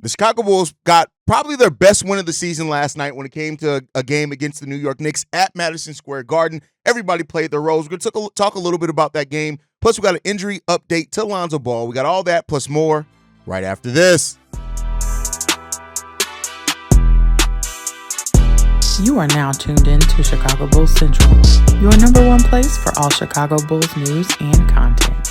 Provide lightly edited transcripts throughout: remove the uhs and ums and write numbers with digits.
The Chicago Bulls got probably their best win of the season last night when it came to a game against the New York Knicks at Madison Square Garden. Everybody played their roles. We're going to talk a little bit about that game. Plus, we got an injury update to Lonzo Ball. We got all that plus more right after this. You are now tuned in to Chicago Bulls Central, your number one place for all Chicago Bulls news and content.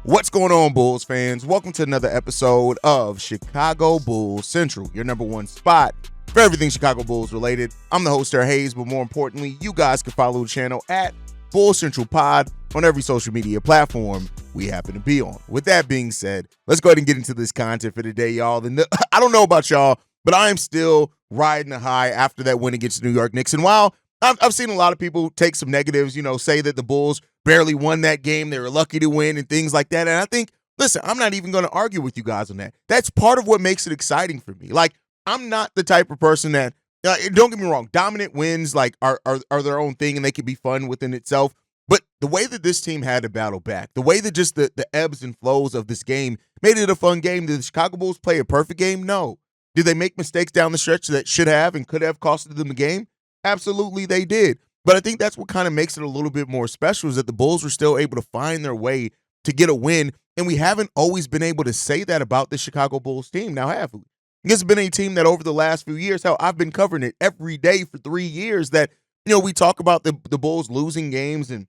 What's going on, Bulls fans? Welcome to another episode of Chicago Bulls Central, your number one spot for everything Chicago Bulls related. I'm the host, Haize, but more importantly, you guys can follow the channel at Bulls Central Pod on every social media platform we happen to be on. With that being said, let's go ahead and get into this content for today, y'all. I don't know about y'all, but I am still riding a high after that win against the New York Knicks. And while I've seen a lot of people take some negatives, say that the Bulls barely won that game, they were lucky to win and things like that. And I think, listen, I'm not even going to argue with you guys on that. That's part of what makes it exciting for me. Like, I'm not the type of person that, don't get me wrong, dominant wins are their own thing and they can be fun within itself. But the way that this team had to battle back, the way that just the ebbs and flows of this game made it a fun game. Did the Chicago Bulls play a perfect game? No. Did they make mistakes down the stretch that should have and could have costed them the game? Absolutely, they did. But I think that's what kind of makes it a little bit more special is that the Bulls were still able to find their way to get a win, and we haven't always been able to say that about the Chicago Bulls team. Now, have we? It's been a team that over the last few years, hell, I've been covering it every day for 3 years that, we talk about the Bulls losing games and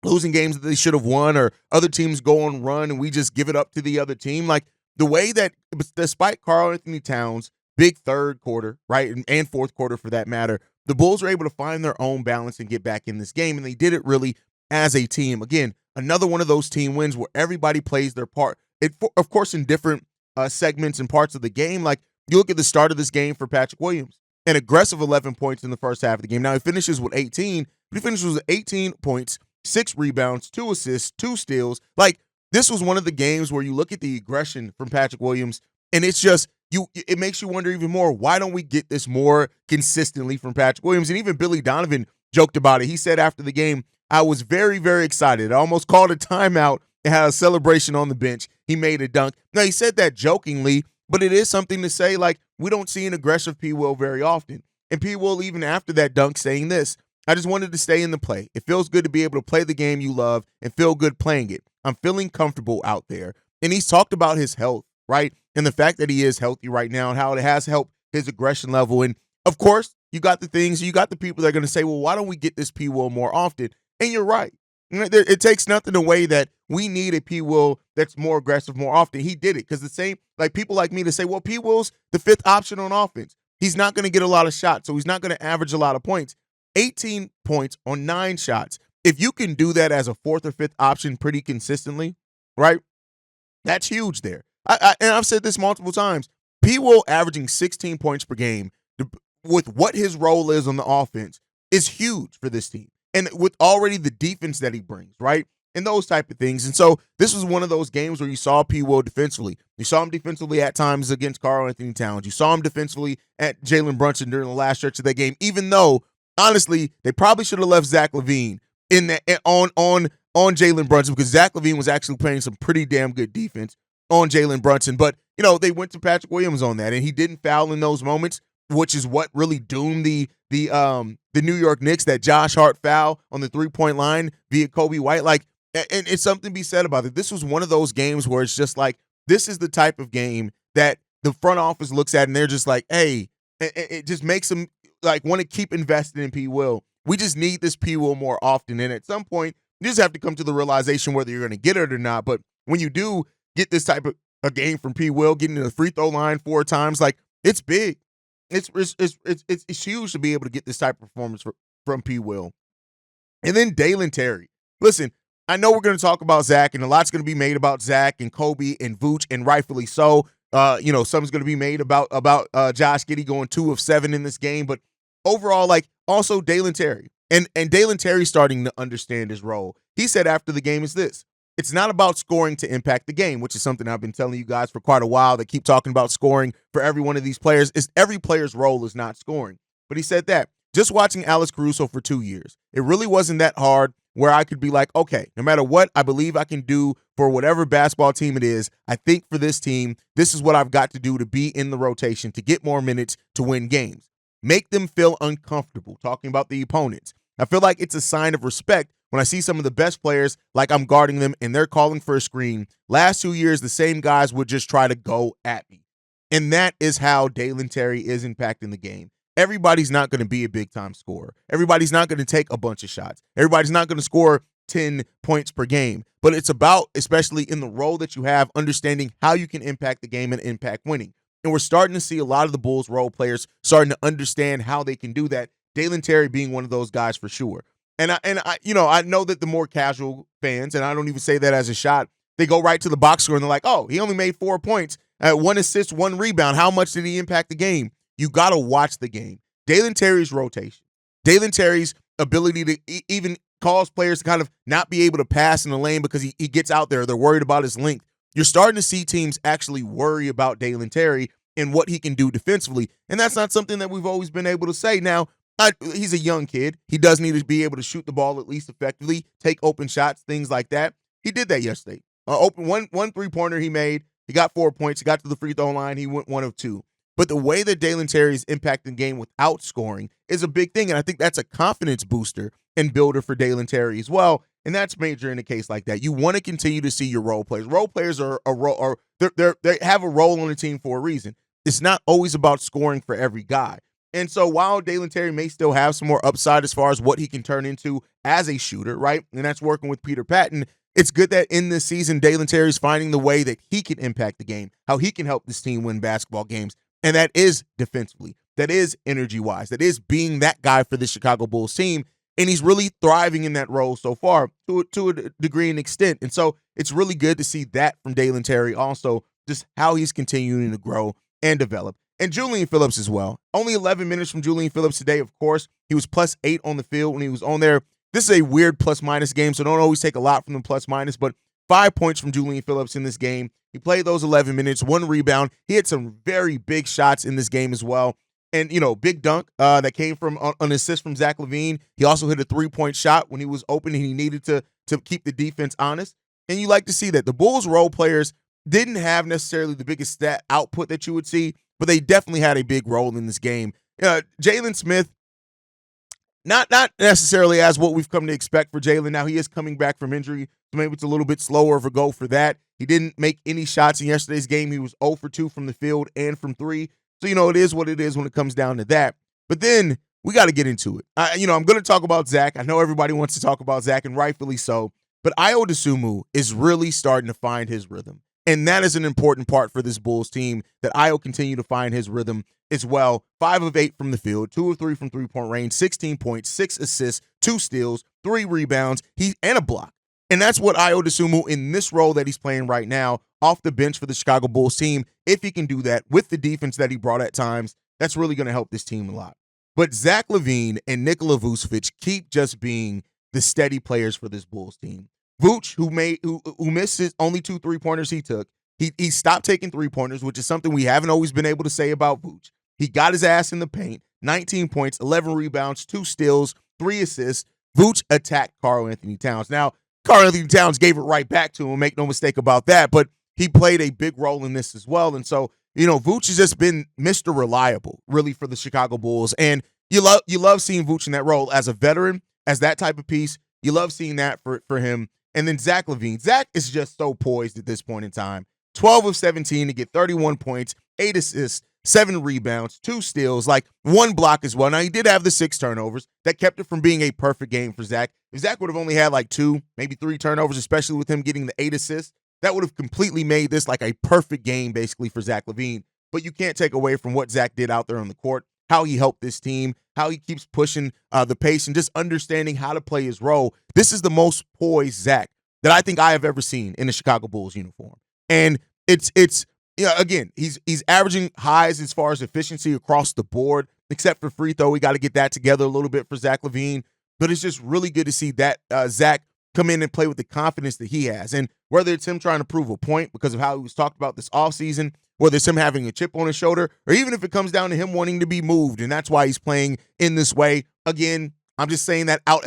losing games that they should have won, or other teams go on run and we just give it up to the other team. Like the way that, despite Karl-Anthony Towns' big third quarter, right, and fourth quarter for that matter, the Bulls are able to find their own balance and get back in this game, and they did it really as a team. Again, another one of those team wins where everybody plays their part. Of course, in different segments and parts of the game. Like, you look at the start of this game for Patrick Williams, an aggressive 11 points in the first half of the game. Now, he finishes with 18, but he finishes with 18 points, 6 rebounds, 2 assists, 2 steals. Like, this was one of the games where you look at the aggression from Patrick Williams, and it's just, it makes you wonder even more, why don't we get this more consistently from Patrick Williams? And even Billy Donovan joked about it. He said after the game, I was very, very excited. I almost called a timeout and had a celebration on the bench. He made a dunk. Now, he said that jokingly, but it is something to say, like, we don't see an aggressive P. Will very often. And P. Will, even after that dunk, saying this, I just wanted to stay in the play. It feels good to be able to play the game you love and feel good playing it. I'm feeling comfortable out there. And he's talked about his health, right? And the fact that he is healthy right now and how it has helped his aggression level. And, of course, you got the people that are going to say, well, why don't we get this P. Will more often? And you're right. It takes nothing away that we need a P. Will that's more aggressive more often. He did it because the same, like people like me to say, well, P. Will's the 5th option on offense. He's not going to get a lot of shots, so he's not going to average a lot of points. 18 points on 9 shots. If you can do that as a 4th or 5th option pretty consistently, right, that's huge there. And I've said this multiple times. P. Will averaging 16 points per game with what his role is on the offense is huge for this team. And with already the defense that he brings, right? And those type of things. And so this was one of those games where you saw P. Will defensively. You saw him defensively at times against Karl-Anthony Towns. You saw him defensively at Jalen Brunson during the last stretch of that game, even though, honestly, they probably should have left Zach LaVine in that on Jalen Brunson because Zach LaVine was actually playing some pretty damn good defense on Jalen Brunson. But, they went to Patrick Williams on that, and he didn't foul in those moments, which is what really doomed the New York Knicks, that Josh Hart foul on the 3-point line via Kobe White. Like, and it's something to be said about it. This was one of those games where it's just like, this is the type of game that the front office looks at and they're just like, hey, it just makes them like want to keep investing in P. Will. We just need this P. Will more often. And at some point, you just have to come to the realization whether you're going to get it or not. But when you do get this type of a game from P. Will, getting to the free throw line 4 times, like, it's big. It's huge to be able to get this type of performance from P. Will. And then Dalen Terry. Listen, I know we're going to talk about Zach, and a lot's going to be made about Zach and Kobe and Vooch, and rightfully so. Something's going to be made about Josh Giddey going 2 of 7 in this game. But overall, like, also Dalen Terry. And Dalen Terry starting to understand his role. He said after the game is this. It's not about scoring to impact the game, which is something I've been telling you guys for quite a while. They keep talking about scoring for every one of these players. Every player's role is not scoring. But he said that. Just watching Alex Caruso for 2 years, it really wasn't that hard. where I could be like, okay, no matter what I believe I can do for whatever basketball team it is, I think for this team, this is what I've got to do to be in the rotation, to get more minutes, to win games. Make them feel uncomfortable, talking about the opponents. I feel like it's a sign of respect when I see some of the best players, like I'm guarding them and they're calling for a screen. Last 2 years, the same guys would just try to go at me. And that is how Dalen Terry is impacting the game. Everybody's not going to be a big-time scorer. Everybody's not going to take a bunch of shots. Everybody's not going to score 10 points per game. But it's about, especially in the role that you have, understanding how you can impact the game and impact winning. And we're starting to see a lot of the Bulls role players starting to understand how they can do that. Dalen Terry being one of those guys for sure. And I know that the more casual fans, and I don't even say that as a shot, they go right to the box score and they're like, oh, he only made 4 points, 1 assist, 1 rebound. How much did he impact the game? You got to watch the game. Dalen Terry's rotation, Dalen Terry's ability to even cause players to kind of not be able to pass in the lane because he gets out there. They're worried about his length. You're starting to see teams actually worry about Dalen Terry and what he can do defensively. And that's not something that we've always been able to say. Now, he's a young kid. He does need to be able to shoot the ball at least effectively, take open shots, things like that. He did that yesterday. Open one three-pointer he made. He got 4 points. He got to the free throw line. He went 1 of 2. But the way that Dalen Terry is impacting the game without scoring is a big thing. And I think that's a confidence booster and builder for Dalen Terry as well. And that's major in a case like that. You want to continue to see your role players. Role players are a role, or they have a role on the team for a reason. It's not always about scoring for every guy. And so while Dalen Terry may still have some more upside as far as what he can turn into as a shooter, right? And that's working with Peter Patton. It's good that in this season, Dalen Terry's finding the way that he can impact the game, how he can help this team win basketball games. And that is defensively, that is energy-wise, that is being that guy for the Chicago Bulls team. And he's really thriving in that role so far to a degree and extent. And so it's really good to see that from Dalen Terry also, just how he's continuing to grow and develop. And Julian Phillips as well. Only 11 minutes from Julian Phillips today, of course. He was +8 on the field when he was on there. This is a weird plus-minus game, so don't always take a lot from the plus-minus, but 5 points from Julian Phillips in this game. He played those 11 minutes, 1 rebound. He had some very big shots in this game as well. And, big dunk that came from an assist from Zach LaVine. He also hit a 3-point shot when he was open and he needed to keep the defense honest. And you like to see that. The Bulls role players didn't have necessarily the biggest stat output that you would see, but they definitely had a big role in this game. Jalen Smith, not necessarily as what we've come to expect for Jalen. Now, he is coming back from injury, so maybe it's a little bit slower of a go for that. He didn't make any shots in yesterday's game. He was 0 for 2 from the field and from 3. So, it is what it is when it comes down to that. But then we got to get into it. I'm going to talk about Zach. I know everybody wants to talk about Zach, and rightfully so. But Ayo Dosunmu is really starting to find his rhythm. And that is an important part for this Bulls team, that Ayo continue to find his rhythm as well. 5 of 8 from the field, 2 of 3 from three-point range, 16 points, 6 assists, 2 steals, 3 rebounds, and a block. And that's what Ayo Dosunmu, in this role that he's playing right now, off the bench for the Chicago Bulls team, if he can do that with the defense that he brought at times, that's really going to help this team a lot. But Zach LaVine and Nikola Vucevic keep just being the steady players for this Bulls team. Vooch, who missed his only 2 3-pointers he took, he stopped taking 3-pointers, which is something we haven't always been able to say about Vooch. He got his ass in the paint, 19 points, 11 rebounds, 2 steals, 3 assists. Vooch attacked Karl-Anthony Towns. Now, Karl-Anthony Towns gave it right back to him, make no mistake about that, but he played a big role in this as well. And so, Vooch has just been Mr. Reliable, really, for the Chicago Bulls. And you love seeing Vooch in that role as a veteran, as that type of piece. You love seeing that for him. And then Zach LaVine. Zach is just so poised at this point in time. 12 of 17 to get 31 points, 8 assists, 7 rebounds, 2 steals, 1 block as well. Now, he did have the 6 turnovers. That kept it from being a perfect game for Zach. If Zach would have only had 2, maybe 3 turnovers, especially with him getting the 8 assists, that would have completely made this a perfect game basically for Zach LaVine. But you can't take away from what Zach did out there on the court, how he helped this team, how he keeps pushing the pace and just understanding how to play his role. This is the most poised Zach that I think I have ever seen in a Chicago Bulls uniform. And it's again, he's averaging highs as far as efficiency across the board, except for free throw. We got to get that together a little bit for Zach LaVine. But it's just really good to see that Zach come in and play with the confidence that he has. And whether it's him trying to prove a point because of how he was talked about this offseason, whether it's him having a chip on his shoulder, or even if it comes down to him wanting to be moved, and that's why he's playing in this way. Again, I'm just saying that out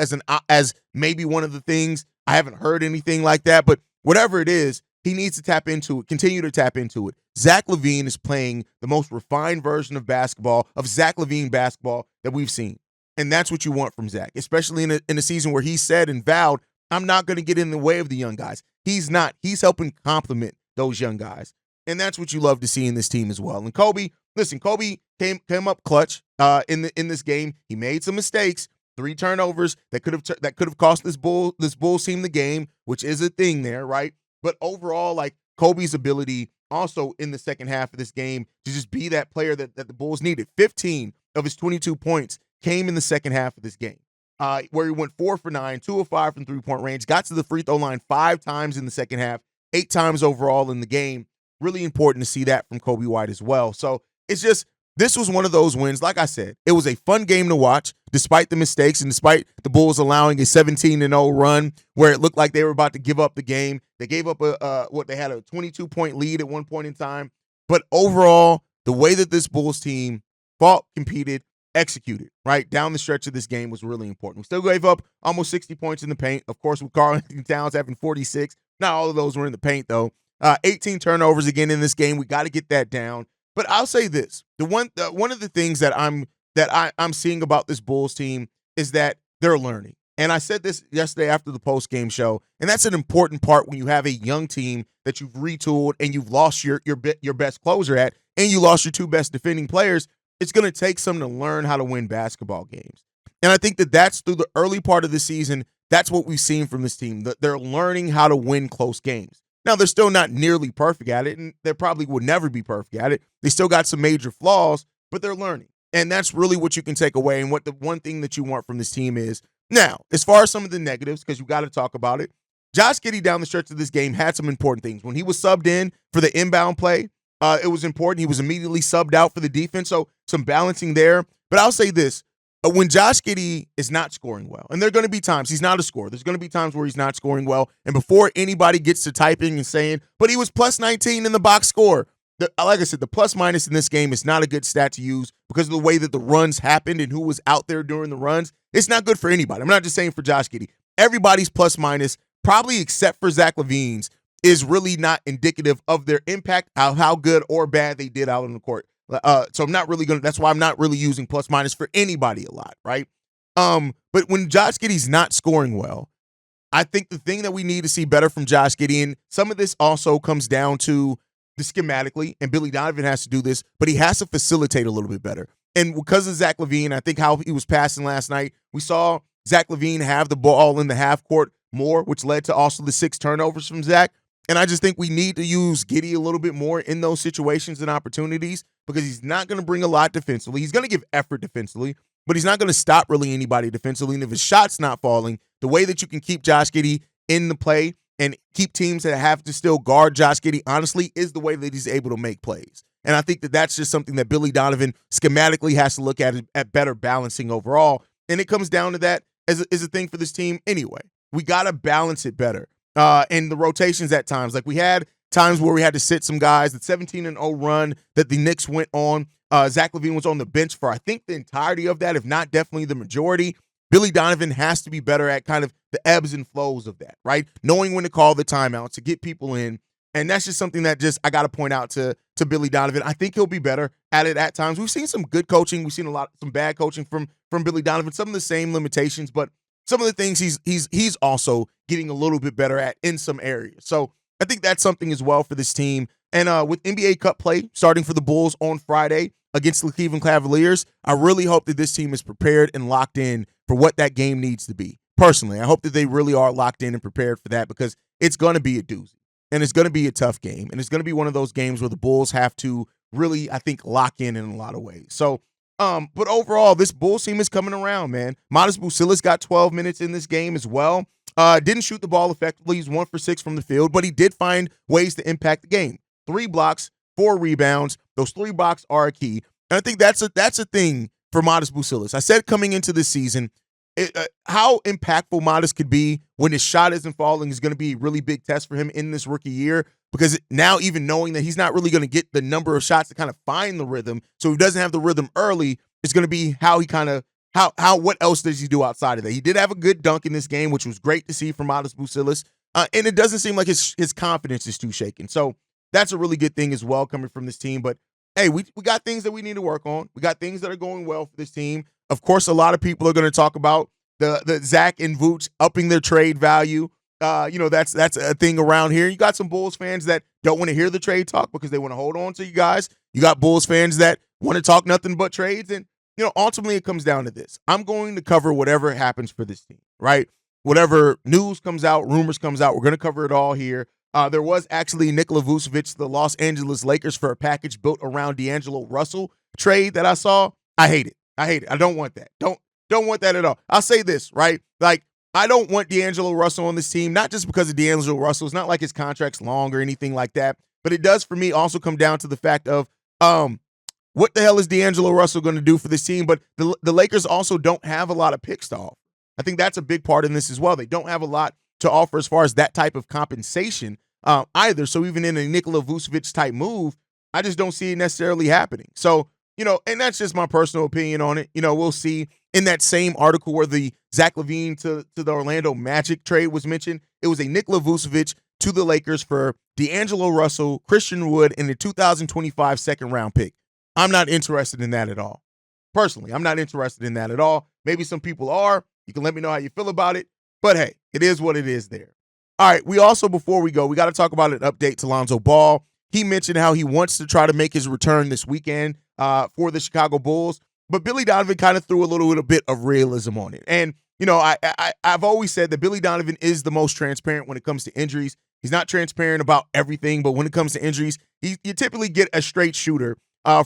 as maybe one of the things. I haven't heard anything like that, but whatever it is, he needs to tap into it, continue to tap into it. Zach LaVine is playing the most refined version of basketball, of Zach LaVine basketball that we've seen. And that's what you want from Zach, especially in a season where he said and vowed, I'm not going to get in the way of the young guys. He's not. He's helping complement those young guys. And that's what you love to see in this team as well. And Kobe, listen, Kobe came up clutch in this game. He made some mistakes, 3 turnovers that could have cost this Bulls team the game, which is a thing there, right? But overall, like Kobe's ability also in the second half of this game to just be that player that the Bulls needed. 15 of his 22 points came in the second half of this game, where he went 4 for 9, 2 of 5 from three-point range, got to the free throw line 5 times in the second half, 8 times overall in the game. Really important to see that from Kobe White as well. So it's just, this was one of those wins. Like I said, it was a fun game to watch, despite the mistakes and despite the Bulls allowing a 17-0 run where it looked like they were about to give up the game. They gave up they had a 22-point lead at one point in time. But overall, the way that this Bulls team fought, competed, executed, right, down the stretch of this game was really important. We still gave up almost 60 points in the paint. Of course, with Karl-Anthony Towns having 46. Not all of those were in the paint, though. 18 turnovers again in this game. We got to get that down. But I'll say this: one of the things that I'm seeing about this Bulls team is that they're learning. And I said this yesterday after the post-game show, and that's an important part when you have a young team that you've retooled and you've lost your best closer at, and you lost your 2 best defending players. It's going to take some to learn how to win basketball games. And I think that that's through the early part of the season. That's what we've seen from this team. They're learning how to win close games. Now, they're still not nearly perfect at it, and they probably will never be perfect at it. They still got some major flaws, but they're learning. And that's really what you can take away. And what the one thing that you want from this team is, now, as far as some of the negatives, because you got to talk about it, Josh Giddey down the stretch of this game had some important things. When he was subbed in for the inbound play, it was important. He was immediately subbed out for the defense, so some balancing there. But I'll say this. When Josh Giddey is not scoring well, and there are going to be times he's not a scorer. There's going to be times where he's not scoring well. And before anybody gets to typing and saying, but he was plus 19 in the box score. Like I said, the plus minus in this game is not a good stat to use because of the way that the runs happened and who was out there during the runs. It's not good for anybody. I'm not just saying for Josh Giddey. Everybody's plus minus, probably except for Zach LaVine's, is really not indicative of their impact, how good or bad they did out on the court. So I'm not really that's why I'm not really using plus minus for anybody a lot, right? But when Josh Giddey's not scoring well, I think the thing that we need to see better from Josh Giddey, and some of this also comes down to the schematically, and Billy Donovan has to do this, but he has to facilitate a little bit better. And because of Zach LaVine, I think how he was passing last night, we saw Zach LaVine have the ball in the half court more, which led to also the 6 turnovers from Zach. And I just think we need to use Giddey a little bit more in those situations and opportunities because he's not going to bring a lot defensively. He's going to give effort defensively, but he's not going to stop really anybody defensively. And if his shot's not falling, the way that you can keep Josh Giddey in the play and keep teams that have to still guard Josh Giddey, honestly, is the way that he's able to make plays. And I think that that's just something that Billy Donovan schematically has to look at better balancing overall. And it comes down to that as a thing for this team anyway. We got to balance it better. And the rotations at times, like we had times where we had to sit some guys. The 17-0 run that the Knicks went on, Zach LaVine was on the bench for, I think, the entirety of that, if not definitely the majority. Billy Donovan has to be better at kind of the ebbs and flows of that, right? Knowing when to call the timeout to get people in. And that's just something that just I got to point out to Billy Donovan. I think he'll be better at it at times. We've seen some good coaching. We've seen some bad coaching from Billy Donovan, some of the same limitations, but some of the things he's also getting a little bit better at in some areas. So I think that's something as well for this team. And with NBA Cup play starting for the Bulls on Friday against the Cleveland Cavaliers, I really hope that this team is prepared and locked in for what that game needs to be. Personally, I hope that they really are locked in and prepared for that because it's going to be a doozy. And it's going to be a tough game. And it's going to be one of those games where the Bulls have to really, I think, lock in a lot of ways. So, but overall, this Bulls team is coming around, man. Madison Square got 12 minutes in this game as well. Didn't shoot the ball effectively. He's 1 for 6 from the field, but he did find ways to impact the game. 3 blocks, 4 rebounds. Those 3 blocks are a key. And I think that's a thing for Madison Square. I said coming into this season, how impactful Modest could be when his shot isn't falling is going to be a really big test for him in this rookie year because now even knowing that he's not really going to get the number of shots to kind of find the rhythm, so he doesn't have the rhythm early, it's going to be how he kind of what else does he do outside of that? He did have a good dunk in this game, which was great to see from Madison Vucevic. And it doesn't seem like his confidence is too shaken. So that's a really good thing as well coming from this team. But hey, we got things that we need to work on. We got things that are going well for this team. Of course, a lot of people are going to talk about the Zach and Vooch upping their trade value. That's a thing around here. You got some Bulls fans that don't want to hear the trade talk because they want to hold on to you guys. You got Bulls fans that want to talk nothing but trades. And, ultimately it comes down to this. I'm going to cover whatever happens for this team, right? Whatever news comes out, rumors comes out, we're going to cover it all here. There was actually Nikola Vucevic, the Los Angeles Lakers for a package built around D'Angelo Russell trade that I saw. I hate it. I don't want that. Don't want that at all. I'll say this, right? Like, I don't want D'Angelo Russell on this team, not just because of D'Angelo Russell. It's not like his contract's long or anything like that, but it does for me also come down to the fact of what the hell is D'Angelo Russell going to do for this team? But the Lakers also don't have a lot of picks to offer. I think that's a big part in this as well. They don't have a lot to offer as far as that type of compensation either. So even in a Nikola Vucevic type move, I just don't see it necessarily happening. So, and that's just my personal opinion on it. We'll see. In that same article where the Zach LaVine to the Orlando Magic trade was mentioned, it was a Nikola Vucevic to the Lakers for D'Angelo Russell, Christian Wood, and the 2025 second-round pick. I'm not interested in that at all. Personally, I'm not interested in that at all. Maybe some people are. You can let me know how you feel about it. But hey, it is what it is there. All right, we also, before we go, we got to talk about an update to Lonzo Ball. He mentioned how he wants to try to make his return this weekend for the Chicago Bulls. But Billy Donovan kind of threw a little bit of realism on it. And, I've always said that Billy Donovan is the most transparent when it comes to injuries. He's not transparent about everything, but when it comes to injuries, you typically get a straight shooter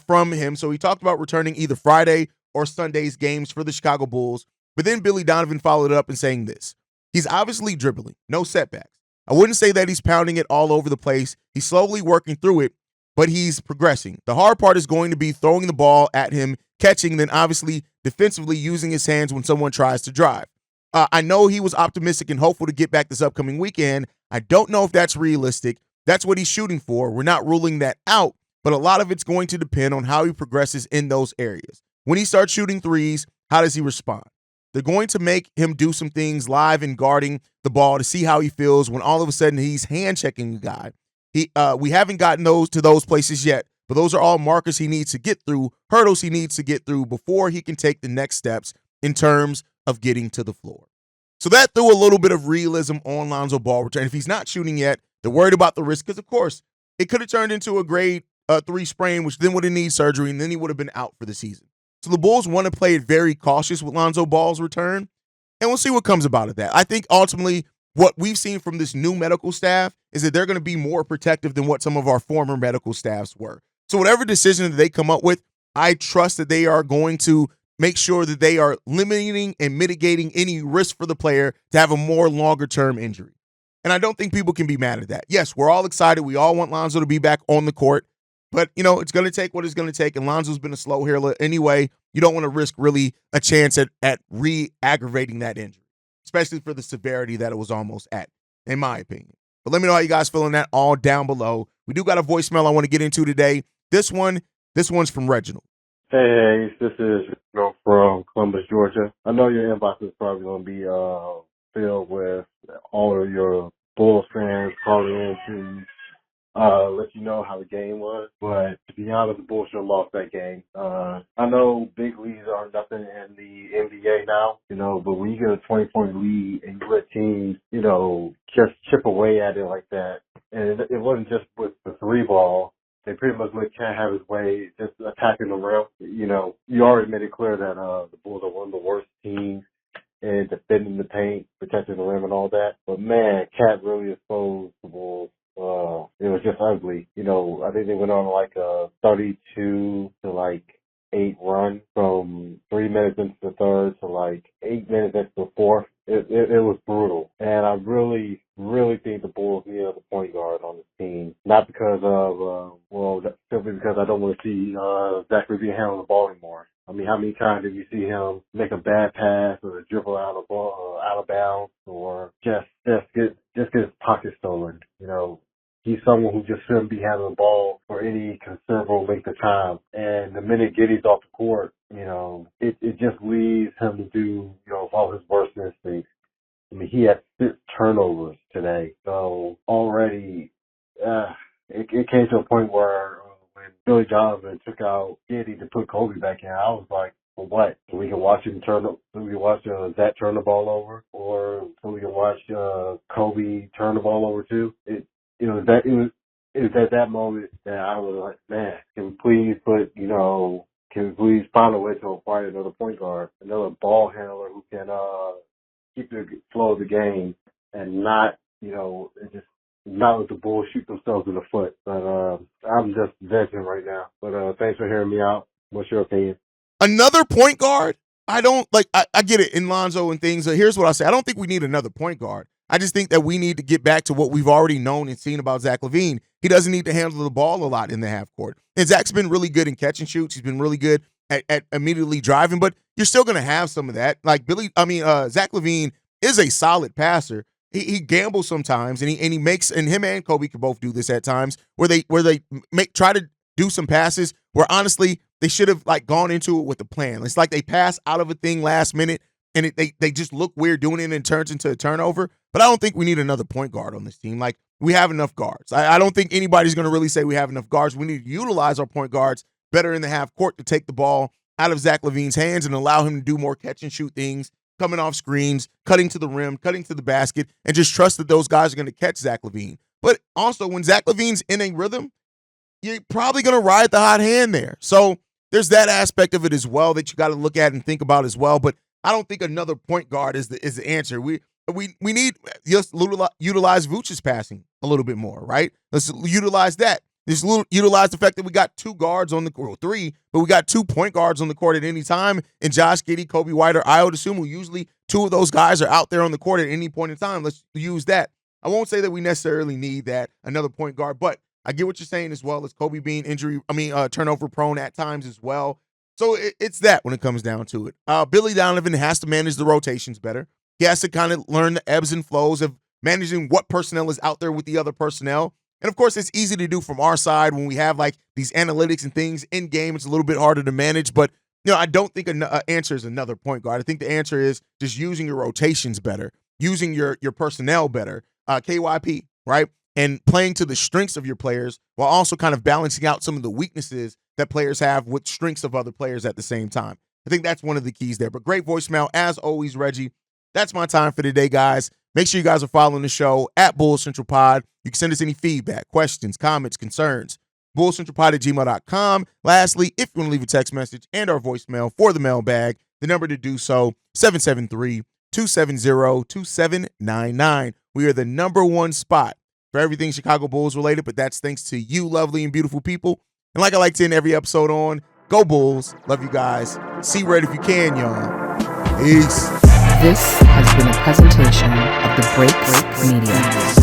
from him. So he talked about returning either Friday or Sunday's games for the Chicago Bulls. But then Billy Donovan followed it up and saying this. He's obviously dribbling, no setbacks. I wouldn't say that he's pounding it all over the place. He's slowly working through it, but he's progressing. The hard part is going to be throwing the ball at him, catching, then obviously defensively using his hands when someone tries to drive. I know he was optimistic and hopeful to get back this upcoming weekend. I don't know if that's realistic. That's what he's shooting for. We're not ruling that out, but a lot of it's going to depend on how he progresses in those areas. When he starts shooting threes, how does he respond? They're going to make him do some things live and guarding the ball to see how he feels when all of a sudden he's hand-checking the guy. We haven't gotten those places yet, but those are all markers he needs to get through, hurdles he needs to get through before he can take the next steps in terms of getting to the floor. So that threw a little bit of realism on Lonzo Ball return. If he's not shooting yet, they're worried about the risk because, of course, it could have turned into a grade 3 sprain, which then would have needed surgery, and then he would have been out for the season. So the Bulls want to play it very cautious with Lonzo Ball's return, and we'll see what comes about of that. I think ultimately what we've seen from this new medical staff is that they're going to be more protective than what some of our former medical staffs were. So whatever decision that they come up with, I trust that they are going to make sure that they are limiting and mitigating any risk for the player to have a more longer-term injury. And I don't think people can be mad at that. Yes, we're all excited. We all want Lonzo to be back on the court. But, it's going to take what it's going to take. And Lonzo's been a slow healer anyway. You don't want to risk really a chance at re-aggravating that injury, especially for the severity that it was almost at, in my opinion. But let me know how you guys feeling that all down below. We do got a voicemail I want to get into today. This one's from Reginald. Hey, this is Reginald from Columbus, Georgia. I know your inbox is probably going to be filled with all of your Bulls fans calling in to let you know how the game was. But to be honest, the Bulls should have lost that game. I know big leads are nothing in the NBA now, but when you get a 20-point lead and you let teams, just chip away at it like that, and it wasn't just with the 3-ball. They pretty much let Cat have his way, just attacking the rim. You already made it clear that the Bulls are one of the worst teams in defending the paint, protecting the rim and all that. But, man, Cat really exposed the Bulls. It was just ugly. I think they went on like a 32 to 8 run from 3 minutes into the third to 8 minutes into the fourth. It was brutal. And I really think the Bulls need a point guard on this team. Not because of, simply because I don't want to see Zach LaVine handling the ball anymore. I mean, how many times did you see him make a bad pass or a dribble out of bounds or just get his pocket stolen? He's someone who just shouldn't be handling the ball for any considerable length of time. And the minute Giddey's off the court, it just leaves him to do, all his worst instincts. I mean, he had 6 turnovers today. So already, it came to a point where when Billy Donovan took out Giddey to put Kobe back in, I was like, for what? So we can watch him so we can watch Zach turn the ball over, or so we can watch Kobe turn the ball over too. It was at that moment that I was like, man, can we please find a way to acquire another point guard, another ball handler who can keep the flow of the game and not let the Bulls shoot themselves in the foot. But I'm just venting right now. But thanks for hearing me out. What's your opinion? Another point guard? I don't like. I get it in Lonzo and things. Here's what I say. I don't think we need another point guard. I just think that we need to get back to what we've already known and seen about Zach LaVine. He doesn't need to handle the ball a lot in the half court. And Zach's been really good in catch and shoots. He's been really good at immediately driving, but you're still going to have some of that. Like Zach LaVine is a solid passer. He gambles sometimes, and he makes, and him and Kobe can both do this at times, where they try to do some passes where honestly they should have gone into it with a plan. It's like they pass out of a thing last minute, and they just look weird doing it and it turns into a turnover. But I don't think we need another point guard on this team. Like, we have enough guards. I don't think anybody's going to really say we have enough guards. We need to utilize our point guards better in the half court to take the ball out of Zach LaVine's hands and allow him to do more catch and shoot things, coming off screens, cutting to the rim, cutting to the basket, and just trust that those guys are going to catch Zach LaVine. But also, when Zach LaVine's in a rhythm, you're probably going to ride the hot hand there. So there's that aspect of it as well that you got to look at and think about as well. But I don't think another point guard is the answer. We need just utilize Vucevic's passing a little bit more, right? Let's utilize that. Just utilize the fact that we got 2 guards on the court, 3, but we got 2 point guards on the court at any time. And Josh Giddey, Kobe White, or Ayo Dosunmu, usually 2 of those guys are out there on the court at any point in time. Let's use that. I won't say that we necessarily need another point guard, but I get what you're saying as well as Kobe being turnover prone at times as well. So it's that when it comes down to it. Billy Donovan has to manage the rotations better. He has to kind of learn the ebbs and flows of managing what personnel is out there with the other personnel. And, of course, it's easy to do from our side when we have, these analytics and things in game. It's a little bit harder to manage. But, I don't think an answer is another point guard. I think the answer is just using your rotations better, using your personnel better, KYP, right? And playing to the strengths of your players while also kind of balancing out some of the weaknesses that players have with strengths of other players at the same time. I think that's one of the keys there. But great voicemail, as always, Reggie. That's my time for today, guys. Make sure you guys are following the show at Bulls Central Pod. You can send us any feedback, questions, comments, concerns. bullscentralpod@gmail.com. Lastly, if you want to leave a text message and our voicemail for the mailbag, the number to do so, 773-270-2799. We are the #1 spot for everything Chicago Bulls related, but that's thanks to you, lovely and beautiful people. And like I like to end every episode on, go Bulls. Love you guys. See red if you can, y'all. Peace. This has been a presentation of the Break Media.